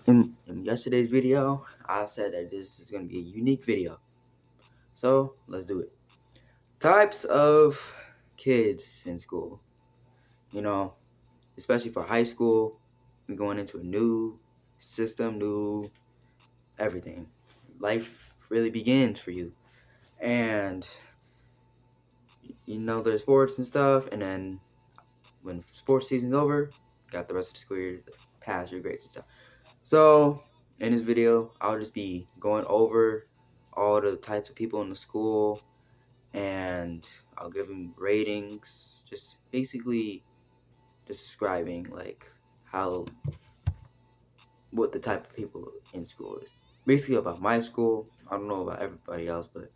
In yesterday's video, I said that this is going to be a unique video. So, let's do it. Types of kids in school. You know, especially for high school, we're going into a new system, new everything. Life really begins for you. And, there's sports and stuff. And then when sports season's over, got the rest of the school year to pass your grades and stuff. So, in this video, I'll just be going over all the types of people in the school, and I'll give them ratings, just basically describing like what the type of people in school is. Basically about my school. I don't know about everybody else, but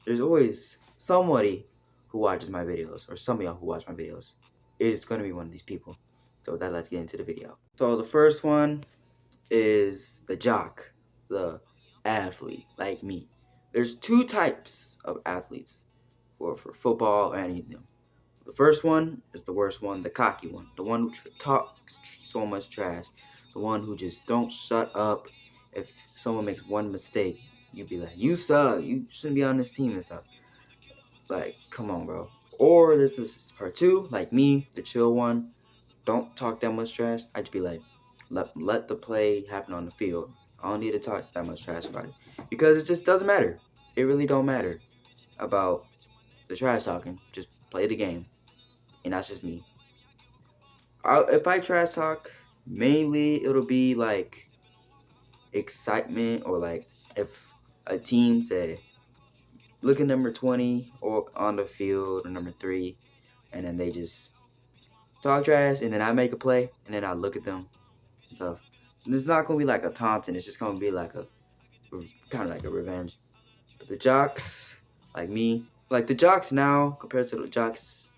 there's always somebody who watches my videos, or some of y'all who watch my videos. It's gonna be one of these people. So with that, let's get into the video. So the first one is the jock, the athlete, like me. There's two types of athletes for football or anything. The first one is the worst one, the cocky one, the one who talks so much trash, the one who just don't shut up. If someone makes one mistake, you'd be like, you suck, you shouldn't be on this team and stuff. Like, come on, bro. Or there's this part two, like me, the chill one. Don't talk that much trash. I'd be like, let the play happen on the field. I don't need to talk that much trash about it, because it just doesn't matter. It really don't matter about the trash talking. Just play the game, and that's just me. If I trash talk, mainly it'll be like excitement, or like if a team say, look at number 20 or on the field, or number 3, and then they just talk trash, and then I make a play, and then I look at them and stuff. And it's not gonna be like a taunting. It's just gonna be like a kind of like a revenge. But the jocks, like me, like the jocks now compared to the jocks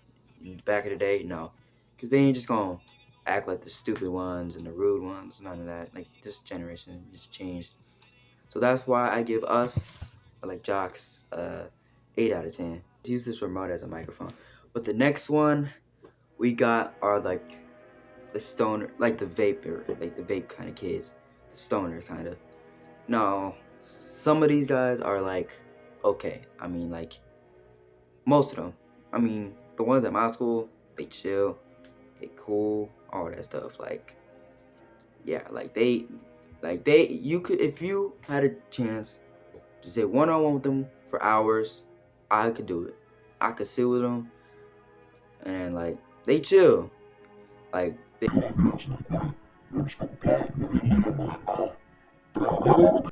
back in the day, no, because they ain't just gonna act like the stupid ones and the rude ones. None of that. Like, this generation has changed. So that's why I give us, like, jocks, 8 out of 10. Use this remote as a microphone. But the next one we got are like the stoner, like the vapor, like the vape kind of kids, the stoner kind of. No, some of these guys are like, okay. I mean, like, most of them. I mean, the ones at my school, they chill, they cool, all that stuff. Like, yeah, you could, if you had a chance to sit one-on-one with them for hours, I could do it. I could sit with them, and like, they chill. Like,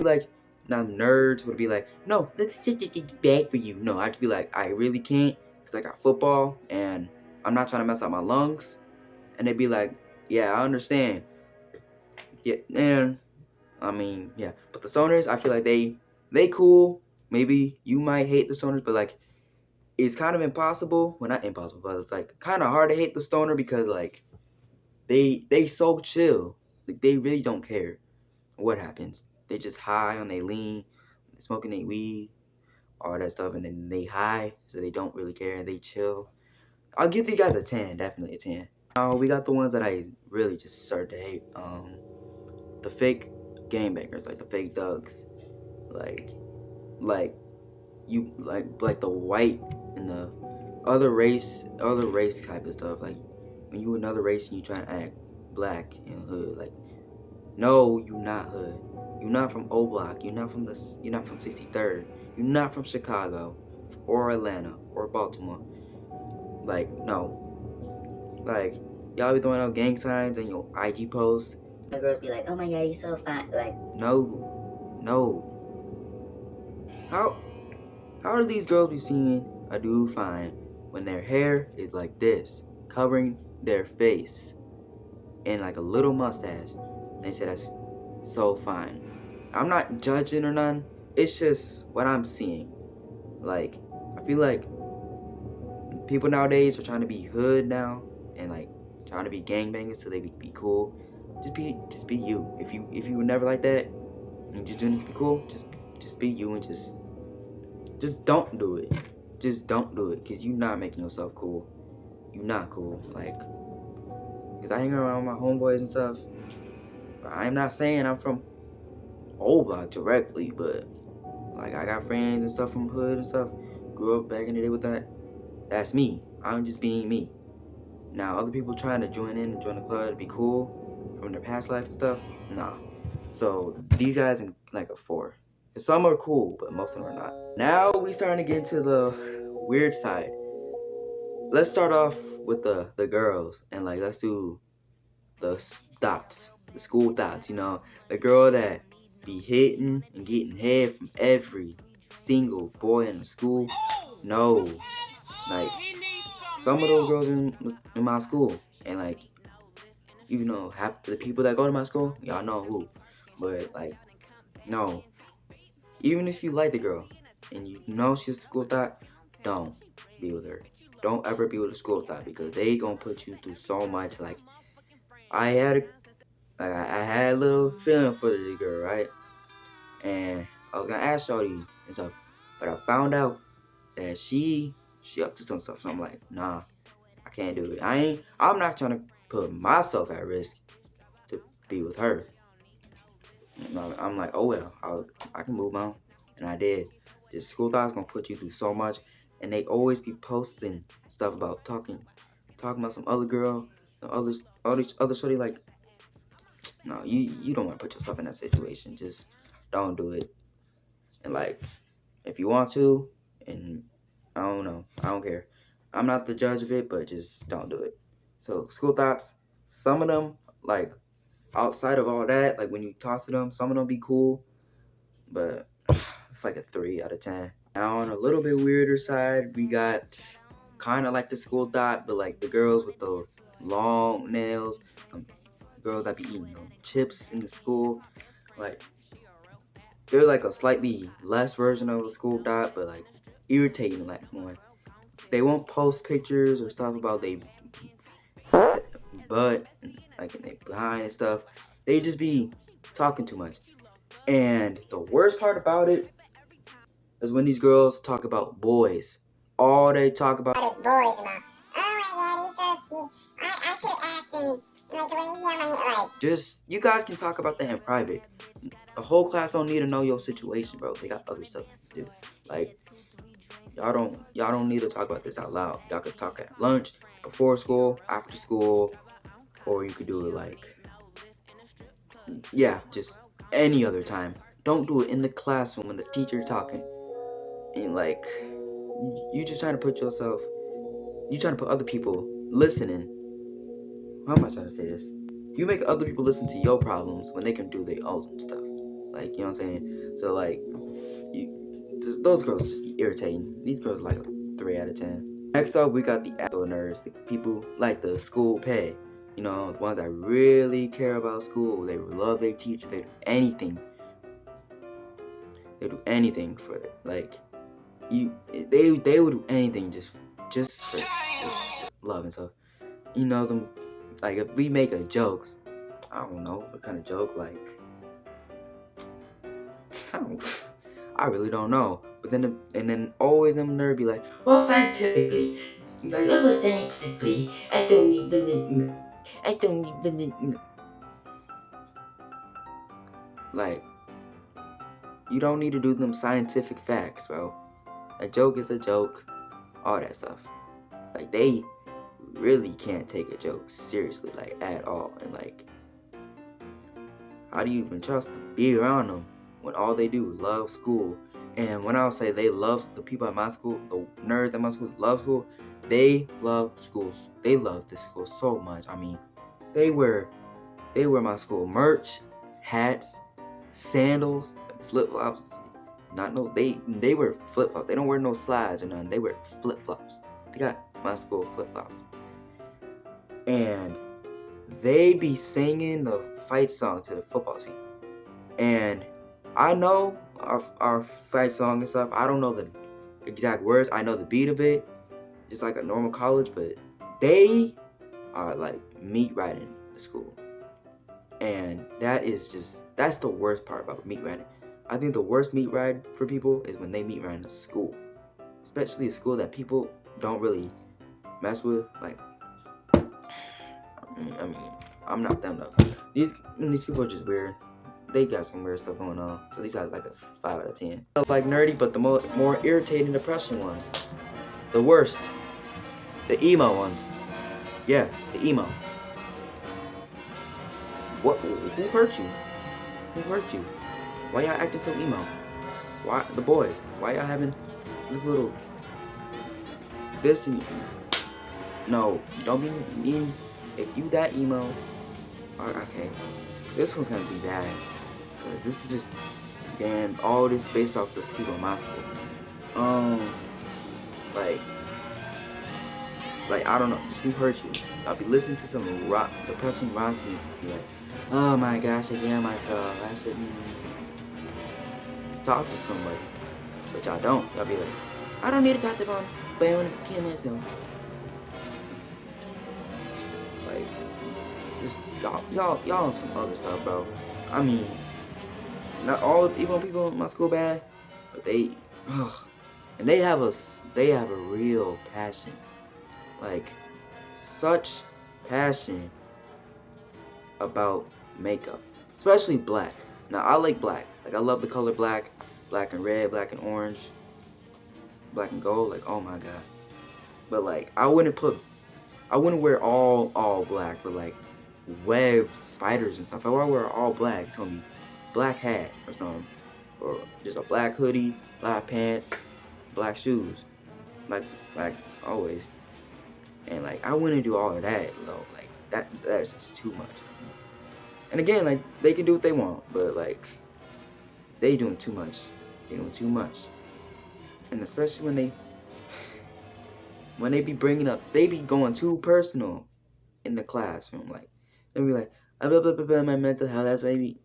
like, now nerds would be like, no, let's just get bad for you. No, I'd be like, I really can't, because I got football and I'm not trying to mess up my lungs. And they'd be like, yeah, I understand. Yeah, and I mean, yeah. But the stoners, I feel like they cool. Maybe you might hate the stoners, but like, it's kind of impossible. Well, not impossible, but it's like kind of hard to hate the stoner, because like they so chill. Like, they really don't care what happens. They just high on they lean, smoking their weed, all that stuff, and then they high, so they don't really care. They chill. I'll give these guys a 10, definitely a 10. Now we got the ones that I really just started to hate. The fake game bangers, like the fake thugs, like you like the white and the other race type of stuff. Like, when you another race and you trying to act black and hood, like, no, you not hood. You're not from O Block. You're not from 63rd. You're not from Chicago, or Atlanta, or Baltimore. Like, no. Like, y'all be throwing out gang signs and your IG posts. The girls be like, oh my god, he's so fine. Like, no. How are these girls be seeing a dude fine when their hair is like this, covering their face, and like a little mustache? They say that's so fine. I'm not judging or none. It's just what I'm seeing. Like, I feel like people nowadays are trying to be hood now, and like trying to be gangbangers so they be cool. Just be you. If you were never like that and just doing this to be cool, just be you, and just don't do it. Just don't do it, because you're not making yourself cool. You're not cool. Like, because I hang around my homeboys and stuff. I'm not saying I'm from old block directly, but like I got friends and stuff from hood and stuff. Grew up back in the day with that. That's me. I'm just being me. Now other people trying to join in and join the club to be cool from their past life and stuff. Nah. So these guys in like a 4. Some are cool, but most of them are not. Now we starting to get into the weird side. Let's start off with the girls and like let's do the thoughts, the school thoughts. The girl that be hitting and getting head from every single boy in the school. No, like some of those girls in my school, and like half the people that go to my school, y'all know who. But like, no, even if you like the girl and you know she's a school thought, don't be with her. Don't ever be with a school thought because they gonna put you through so much. Like I had I had a little feeling for the girl, right? And I was gonna ask Shorty and stuff, but I found out that she up to some stuff. So I'm like, nah, I can't do it. I'm not trying to put myself at risk to be with her. I'm like, oh well, I can move on, and I did. This school thought is gonna put you through so much, and they always be posting stuff about talking about some other girl, all these other shorty. Like, no, you don't want to put yourself in that situation. Just don't do it. And like, if you want to, and I don't know, I don't care. I'm not the judge of it, but just don't do it. So school thoughts, some of them like outside of all that, like when you talk to them, some of them be cool, but it's like a 3 out of 10. Now on a little bit weirder side, we got kind of like the school thought, but like the girls with those long nails, girls that be eating chips in the school, like they're like a slightly less version of a school thought, but like irritating. Like one, they won't post pictures or stuff about they butt, and, like in they behind and stuff. They just be talking too much. And the worst part about it is when these girls talk about boys. All they talk about Is boys about. Oh my god, he's so cute. I should ask him. Like the way he's on my like. just you guys can talk about that in private. The whole class don't need to know your situation, bro. They got other stuff to do. Like y'all don't need to talk about this out loud. Y'all could talk at lunch, before school, after school, or you could do it like just any other time. Don't do it in the classroom when the teacher talking. And like you just trying to put yourself, you trying to put other people listening. How am I trying to say this? You make other people listen to your problems when they can do their own stuff. Like, you know what I'm saying? So like those girls just be irritating. These girls are like a 3 out of 10. Next up, we got the actual nerds, the people like the school pay. The ones that really care about school. They love their teacher. They do anything. They do anything for it. Like they would do anything just for love and stuff. Them. Like if we make a jokes, I don't know what kind of joke. Like I don't. I really don't know. But then always them nerd be like, well, scientifically, like, oh, scientifically, I don't even, like, you don't need to do them scientific facts, bro. A joke is a joke, all that stuff. Like, they really can't take a joke seriously, like, at all. And like, how do you even trust them? Be around them when all they do is love school. And when I say they love the people at my school, the nerds at my school love school, they love schools. They love this school so much. I mean, they wear my school merch, hats, sandals, flip flops. They wear flip flops. They don't wear no slides or nothing. They wear flip flops. They got my school flip flops, and they be singing the fight song to the football team. And I know our fight song and stuff. I don't know the exact words. I know the beat of it, just like a normal college. But they are like meat riding the school, and that's the worst part about meat riding. I think the worst meat ride for people is when they meat ride in a school, especially a school that people don't really mess with. Like, I mean, I'm not them though. these people are just weird. They got some weird stuff going on. So these guys like a 5 out of 10. Like nerdy, but the more irritating, depressing ones. The worst. The emo ones. Yeah, the emo. What? Who hurt you? Who hurt you? Why y'all acting so emo? Why the boys? Why y'all having this little this and no? Don't be mean. If you that emo, okay, this one's gonna be bad. Cause this is just damn all this based off of people in my school. Like I don't know, just who hurt you? I'll be listening to some rock, depressing rock music. Be like, oh my gosh, I can't myself. I shouldn't talk to somebody, but y'all don't. Y'all be like, I don't need to talk to them, but I want to kill myself. Like, just y'all on some other stuff, bro. I mean, not all the people in my school bad, but they, and they have a real passion, like such passion about makeup, especially black. Now I like black, like I love the color black, black and red, black and orange, black and gold. Like oh my god, but like I wouldn't wear all black, but like web spiders and stuff. If I wear all black, it's gonna be black hat or something, or just a black hoodie, black pants, black shoes, like always. And like I wouldn't do all of that though. Like that's just too much. And again, like they can do what they want, but like they doing too much. They doing too much. And especially when they be bringing up, they be going too personal in the classroom. Like they be like, blah, blah, blah, blah, my mental health. That's maybe,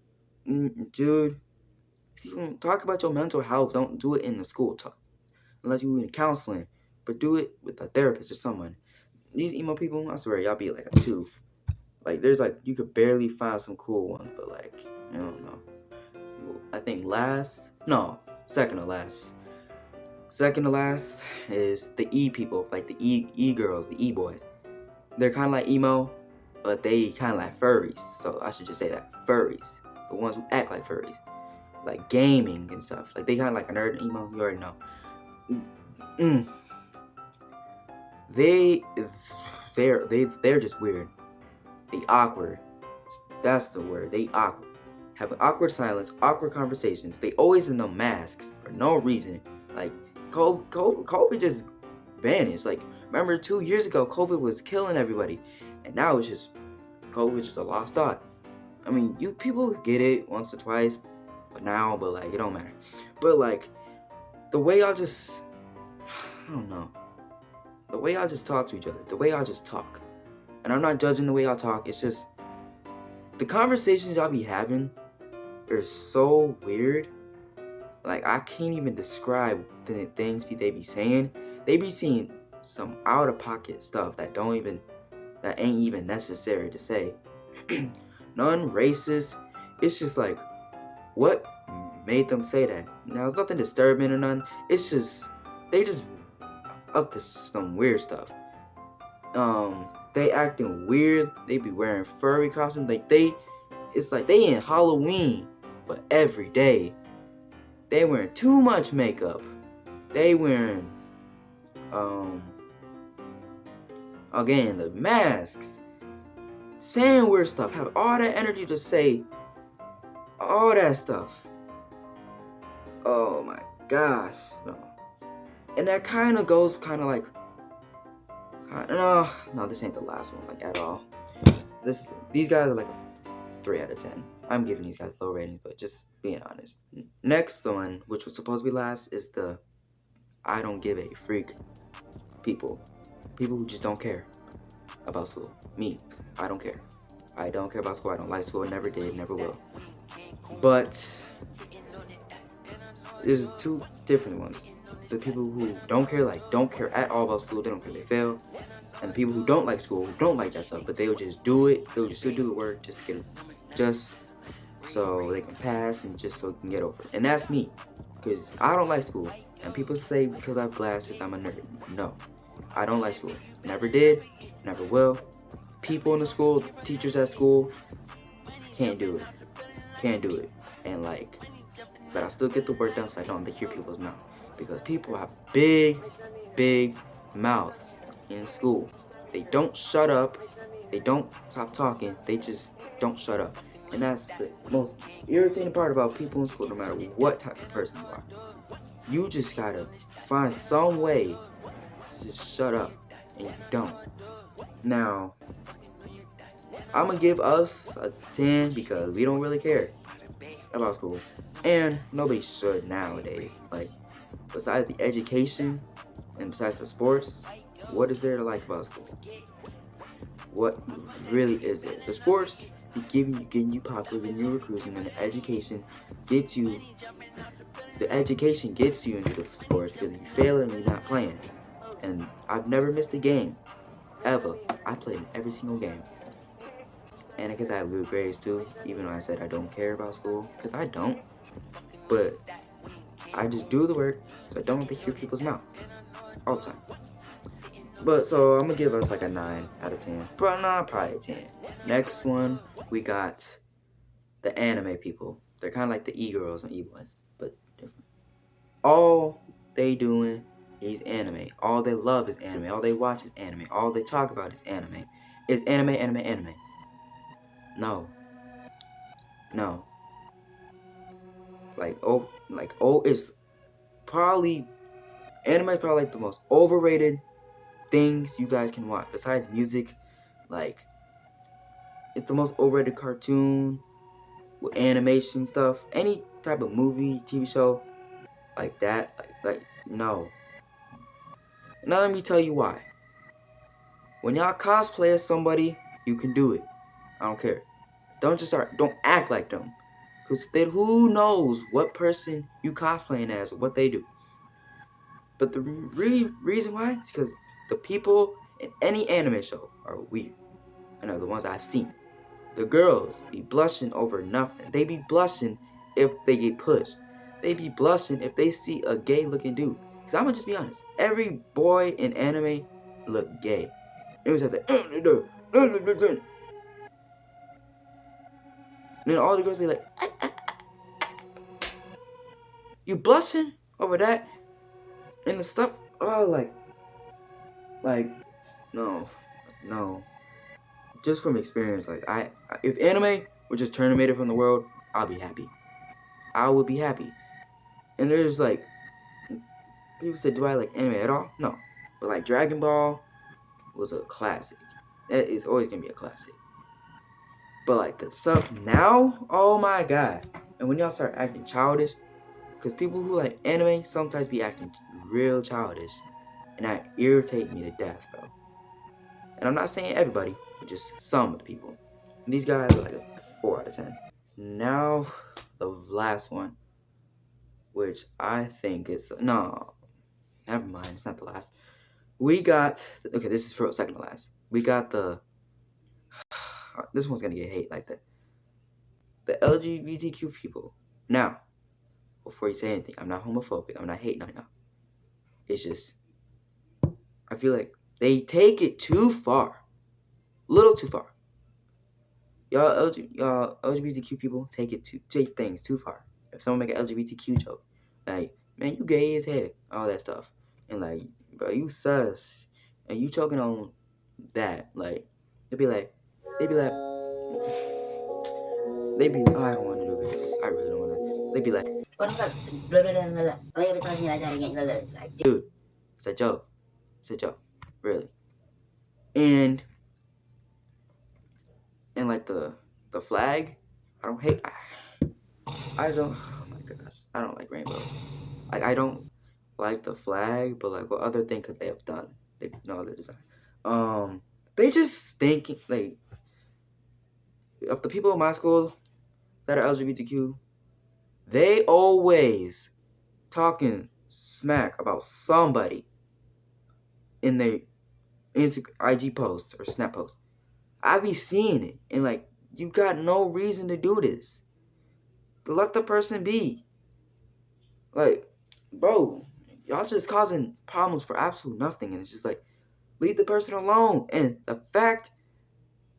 dude. If you want to talk about your mental health, don't do it in the school talk, unless you in counseling. But do it with a therapist or someone. These emo people, I swear, y'all be like a 2. Like there's like you could barely find some cool ones, but like I don't know. I think second to last. Second to last is the E people, like the E girls, the E boys. They're kind of like emo, but they kind of like furries. So I should just say that furries, the ones who act like furries, like gaming and stuff. Like they kind of like a nerd and emo. You already know. They're just weird. They awkward. That's the word. They awkward. Have an awkward silence, awkward conversations. They always in the masks for no reason. Like COVID just vanished. Like remember 2 years ago, COVID was killing everybody, and now it's just COVID just a lost thought. I mean, you people get it once or twice, but like it don't matter. But like the way y'all just, I don't know. The way y'all just talk to each other, the way y'all just talk. And I'm not judging the way y'all talk, it's just the conversations y'all be having are so weird. Like I can't even describe the things they be saying. They be seeing some out of pocket stuff that ain't even necessary to say. None racist. It's just like, what made them say that? Now it's nothing disturbing or none. It's just they just up to some weird stuff. They acting weird. They be wearing furry costumes. Like it's like they in Halloween, but every day. They wearing too much makeup. They wearing, again, the masks. Saying weird stuff. Have all that energy to say all that stuff. Oh my gosh. No. And that kind of goes kind of like, no, this ain't the last one, like, at all. These guys are like a 3 out of 10. I'm giving these guys low ratings, but just being honest. Next one, which was supposed to be last, is the I don't give a freak people. People who just don't care about school. Me, I don't care. I don't care about school. I don't like school. Never did, never will. But there's 2 different ones. The people who don't care at all about school. They don't care if they fail. And the people who don't like school, who don't like that stuff, but they'll just do it. They'll just still do the work just to get it, just so they can pass and just so they can get over it. And that's me, because I don't like school. And people say because I have glasses, I'm a nerd. No, I don't like school. Never did, never will. People in the school, teachers at school, can't do it. Can't do it. And like, but I still get the work done so I don't have to hear people's mouth. Because people have big mouths in school. They don't shut up. They don't stop talking. They just don't shut up. And that's the most irritating part about people in school, no matter what type of person you are. You just gotta find some way to just shut up. And you don't. Now, I'm gonna give us a 10 because we don't really care about school. And nobody should nowadays. Like, besides the education and besides the sports, what is there to like about school? What really is there? The sports be getting you popular, getting you recruiting, and the education gets you. The education gets you into the sports because if you fail and you're not playing. And I've never missed a game ever. I played in every single game. And because I have good grades too, even though I said I don't care about school, because I don't. But I just do the work so I don't have to hear people's mouth all the time. But so I'm gonna give us like a 9 out of 10. Probably a 10. Next one, we got the anime people. They're kind of like the e-girls and e-boys, but different. All they doing is anime. All they love is anime. All they watch is anime. All they talk about is anime. It's anime. No. No. It's probably anime is probably like the most overrated things you guys can watch besides music. Like, it's the most overrated cartoon with animation stuff, any type of movie, TV show like that. Like no. Now let me tell you why. When y'all cosplay as somebody, you can do it. I don't care. Don't act like them. Cause then who knows what person you cosplaying as or what they do. But the reason why is because the people in any anime show are weird. I know the ones I've seen. The girls be blushing over nothing. They be blushing if they get pushed. They be blushing if they see a gay looking dude. Cause I'm gonna just be honest. Every boy in anime look gay. It was like and then all the girls be like, you blushing over that? And the stuff, oh, like, no. Just from experience, like, if anime were just terminated from the world, I'll be happy. I would be happy. And there's like, people said, do I like anime at all? No. But like Dragon Ball was a classic. That is always gonna be a classic. But like the stuff now, oh my god. And when y'all start acting childish, because people who like anime sometimes be acting real childish. And that irritate me to death, bro. And I'm not saying everybody, but just some of the people. And these guys are like a 4 out of 10. Now, the last one, which I think is, no, never mind, it's not the last. We got, okay, this is for second to last. We got this one's gonna get hate like that. The LGBTQ people. Now, before you say anything, I'm not homophobic. I'm not hating on y'all. It's just, I feel like they take it too far. A little too far. Y'all LGBTQ people take things too far. If someone make an LGBTQ joke, like, man, you gay as heck, all that stuff, and like, bro, you sus, and you choking on that, like, they be like, I don't want to do this. I really don't want to. They be like, dude, it's a joke. It's a joke, really. And like the flag, I don't hate. I don't. Oh my gosh, I don't like rainbow. Like, I don't like the flag, but like, what other thing could they have done? They no other design. They just thinking like, of the people in my school that are LGBTQ, they always talking smack about somebody in their Instagram, IG posts or Snap posts. I be seeing it, and like, you got no reason to do this. Let the person be. Like, bro, y'all just causing problems for absolute nothing, and it's just like, leave the person alone. And the fact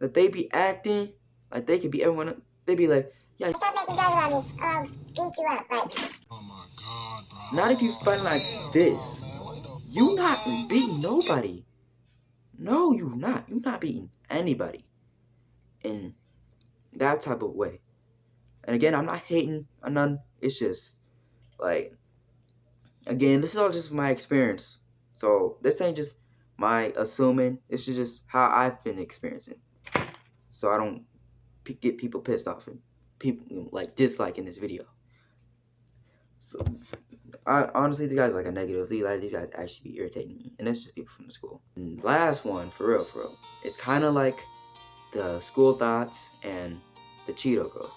that they be acting like they could be everyone, They be like, yeah, stop making jokes about me, or I'll beat you up. Like, Oh my god, bro. not if you fight like this. You not beating nobody. No, you not. You not beating anybody in that type of way. And again, I'm not hating on none. It's just like, again, this is all just my experience. So this ain't just my assuming. This is just how I've been experiencing. So I don't get people pissed off and people like disliking this video. So I honestly, these guys like a negative. These guys actually be irritating me, and it's just people from the school. And last one, for real, it's kind of like the school thoughts and the Cheeto girls.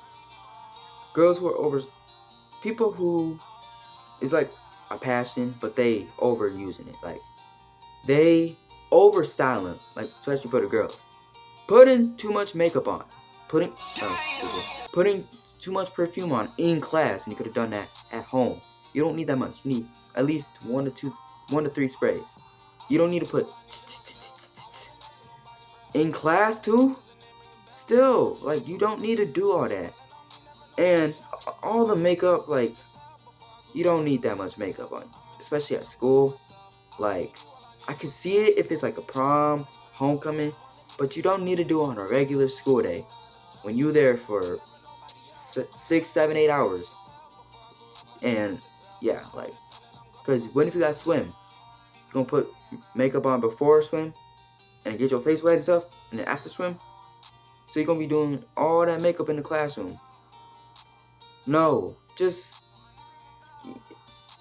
Girls who are over, people who is like a passion, but they overusing it. Like they over styling, like especially for the girls. Putting too much makeup on, putting too much perfume on in class when you could have done that at home. You don't need that much. You need at least 1 to 3 sprays. You don't need to put in class too. Still, like, you don't need to do all that. And all the makeup, like, you don't need that much makeup on, especially at school. Like, I can see it if it's like a prom, homecoming, but you don't need to do it on a regular school day when you're there for 6, 7, 8 hours. And yeah, like, because when if you guys swim, you're gonna put makeup on before swim and get your face wet and stuff, and then after swim. So you're gonna be doing all that makeup in the classroom. No, just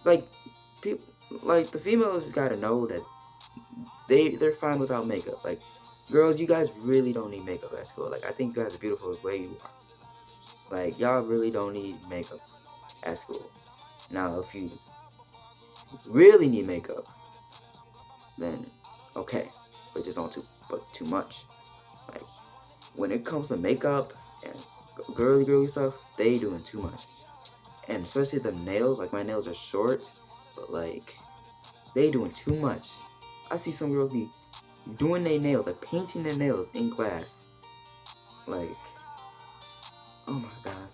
like people, like the females gotta know that they're fine without makeup. Like, girls, you guys really don't need makeup at school. Like, I think you guys are beautiful the way you are. Like, y'all really don't need makeup at school. Now, if you really need makeup, then okay, but just don't too much. Like, when it comes to makeup and girly stuff, they doing too much. And especially the nails, like my nails are short, but like they doing too much. I see some girls be doing their nails, like painting their nails in class. Like, oh my gosh.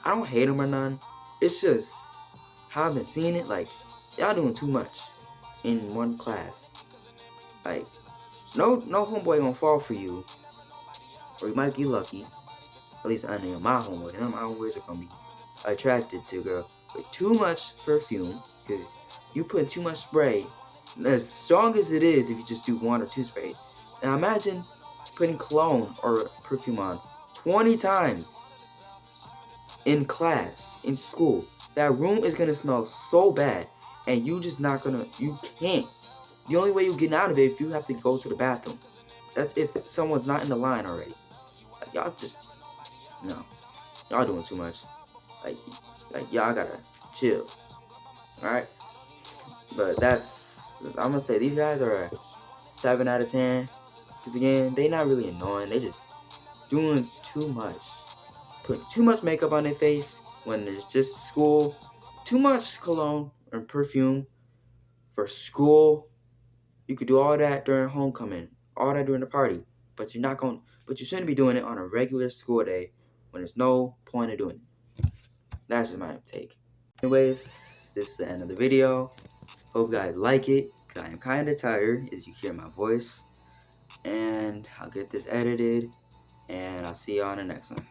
I don't hate them or none. It's just how I've been seeing it. Like, y'all doing too much in one class. Like, no homeboy gonna fall for you, or you might get lucky. At least I know my homeboy. None of my homeboys are gonna be attracted to a girl with too much perfume, because you put too much spray. As strong as it is, if you just do 1 or 2 sprays. Now imagine putting cologne or perfume on 20 times in class, in school. That room is gonna smell so bad, and you just not gonna, you can't. The only way you get out of it if you have to go to the bathroom. That's if someone's not in the line already. Like, y'all just, no. Y'all doing too much. Like y'all gotta chill. Alright? But that's, I'm gonna say these guys are a 7 out of 10. Because again, they not really annoying. They just doing too much. Putting too much makeup on their face when it's just school. Too much cologne or perfume for school. You could do all that during homecoming, all that during the party, but you shouldn't be doing it on a regular school day when there's no point of doing it. That's just my take. Anyways, this is the end of the video. Hope you guys like it, because I am kind of tired as you hear my voice. And I'll get this edited, and I'll see you on the next one.